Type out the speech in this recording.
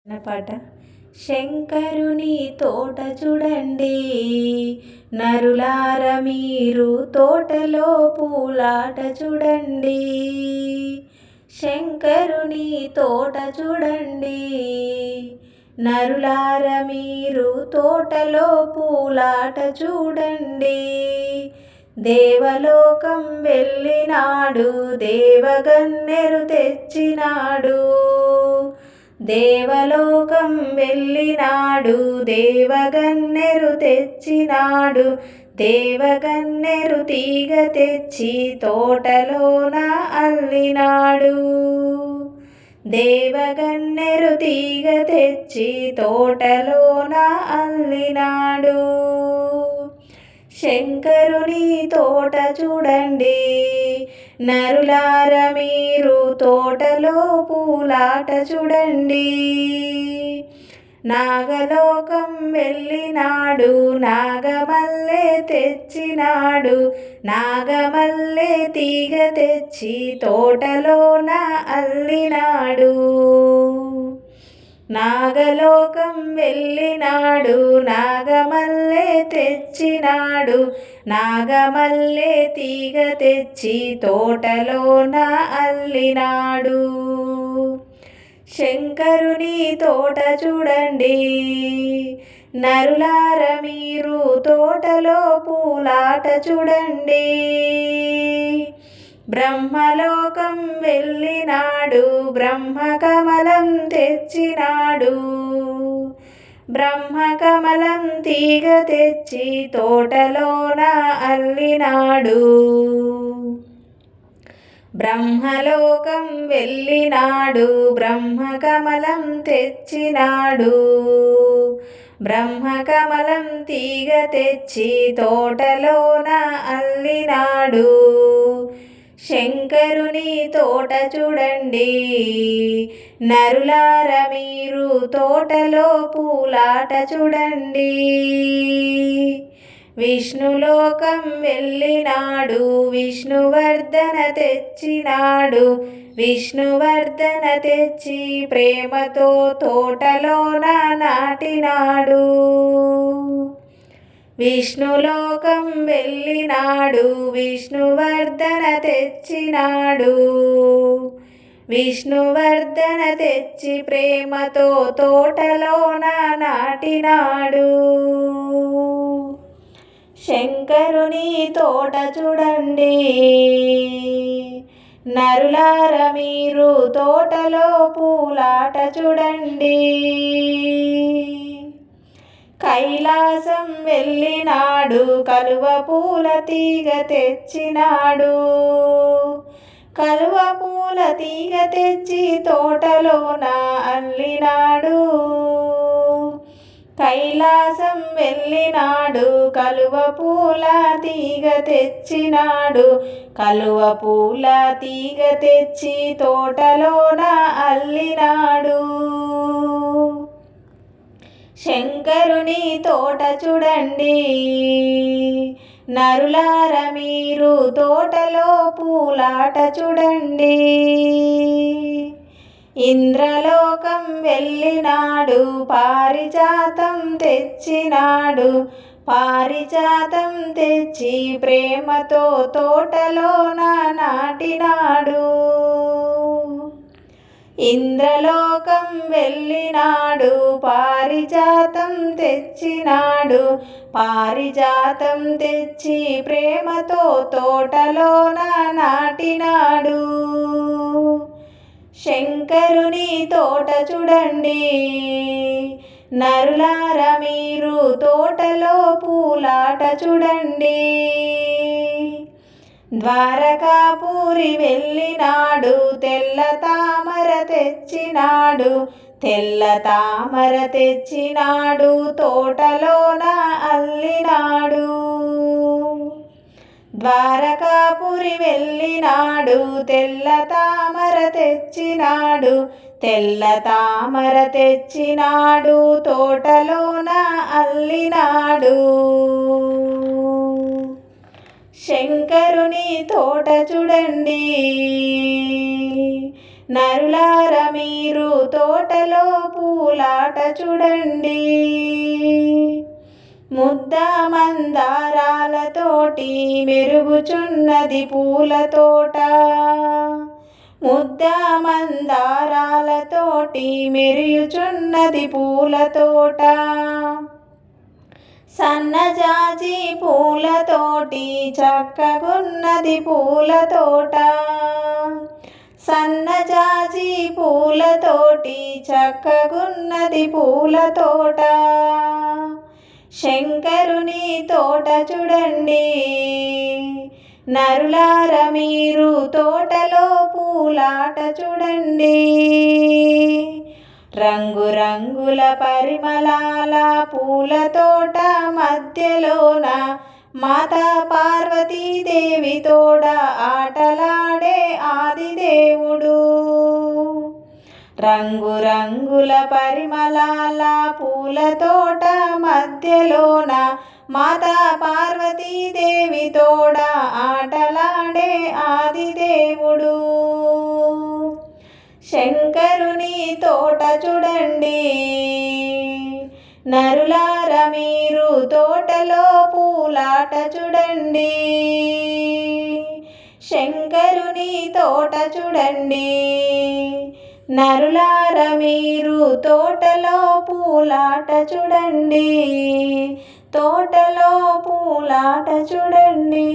పాట. శంకరుని తోట చూడండి నరులార, మీరు తోటలో పూలాట చూడండి. శంకరుని తోట చూడండి నరులార, మీరు తోటలో పూలాట చూడండి. దేవలోకం వెళ్ళినాడు, దేవగన్నెరు తెచ్చినాడు. దేవలోకం వెళ్ళినాడు, దేవగన్నెరు తెచ్చినాడు. దేవగన్నెరు తీగ తెచ్చి తోటలోన అల్లినాడు. దేవగన్నెరు తీగ తెచ్చి తోటలోన అల్లినాడు. శంకరుని తోట చూడండి నరులార, మీరు తోటలో పూలాట చూడండి. నాగలోకం వెళ్ళినాడు, నాగమల్లె తెచ్చినాడు. నాగమల్లె తీగ తెచ్చి తోటలోన అల్లినాడు. నాగలోకం వెళ్ళినాడు, నాగమల్లె తెచ్చినాడు. నాగమల్లె తీగ తెచ్చి తోటలోన అల్లినాడు. శంకరుని తోట చూడండి నరులార, మీరు తోటలో పూలాట చూడండి. బ్రహ్మలోకం వెళ్ళినాడు, బ్రహ్మకమలం తెచ్చినాడు. బ్రహ్మకమలం తీగ తెచ్చి తోటలోన అల్లినాడు. బ్రహ్మలోకం వెళ్ళినాడు, బ్రహ్మకమలం తెచ్చినాడు. బ్రహ్మకమలం తీగ తెచ్చి తోటలోన అల్లినాడు. శంకరుని తోట చూడండి నరులార, మీరు తోటలో పూలాట చూడండి. విష్ణులోకం వెళ్ళినాడు, విష్ణువర్ధన తెచ్చినాడు. విష్ణువర్ధన తెచ్చి ప్రేమతో తోటలోన నాటినాడు. విష్ణులోకం వెళ్ళినాడు, విష్ణువర్ధన తెచ్చినాడు. విష్ణువర్ధన తెచ్చి ప్రేమతో తోటలోన నాటినాడు. శంకరుని తోట చూడండి నరులార, మీరు తోటలో పూలాట చూడండి. కైలాసం వెళ్ళినాడు, కలువ పూల తీగ తెచ్చినాడు. కలువ పూల తీగ తెచ్చి తోటలోన అల్లినాడు. కైలాసం వెళ్ళినాడు, కలువ పూల తీగ తెచ్చినాడు. కలువ పూల తీగ తెచ్చి తోటలోన అల్లినాడు. శంకరుని తోట చూడండి నరులార, మీరు తోటలో పూలాట చూడండి. ఇంద్రలోకం వెళ్ళినాడు, పారిజాతం తెచ్చినాడు. పారిజాతం తెచ్చి ప్రేమతో తోటలోన నాటినాడు. ఇంద్రలోకం వెళ్ళినాడు, పారిజాతం తెచ్చినాడు. పారిజాతం తెచ్చి ప్రేమతో తోటలోన నాటినాడు. శంకరుని తోట చూడండి నరులార, మీరు తోటలో పూలాట చూడండి. ద్వారకాపురి వెళ్ళినాడు, తెల్ల తామర తెచ్చినాడు. తెల్ల తామర తెచ్చినాడు, తోటలోన అల్లినాడు. ద్వారకాపురి వెళ్ళినాడు, తెల్ల తామర తెచ్చినాడు. తెల్ల తామర తెచ్చినాడు, తోటలోన అల్లినాడు. శంకరుని తోట చూడండి నరులార మీరు తోటలో పూలాట చూడండి. ముద్ద మందారాలతోటి మెరుగుచున్నది పూల తోట. ముద్ద మందారాలతోటి మెరుగుచున్నది పూల తోట. సన్నజాజి పూలతోటి చక్కగున్నది పూల తోట. సన్నజాజి పూలతోటి చక్కగున్నది పూల తోట. శంకరుని తోట చూడండి. నరులార మీరు తోటలో పూలాట చూడండి. రంగురంగుల పరిమళాల పూల తోట మధ్యలోన మాతా పార్వతీదేవి తోడ ఆటలాడే ఆదిదేవుడు. రంగురంగుల పరిమళాల పూల తోట మధ్యలోన మాతా పార్వతీదేవి తోడ ఆటలాడే ఆదిదేవుడు. శంకరుని తోట చూడండి. నరులార మీరు తోటలో పూలాట చూడండి. శంకరుని తోట చూడండి. నరులార మీరు తోటలో పూలాట చూడండి. తోటలో పూలాట చూడండి.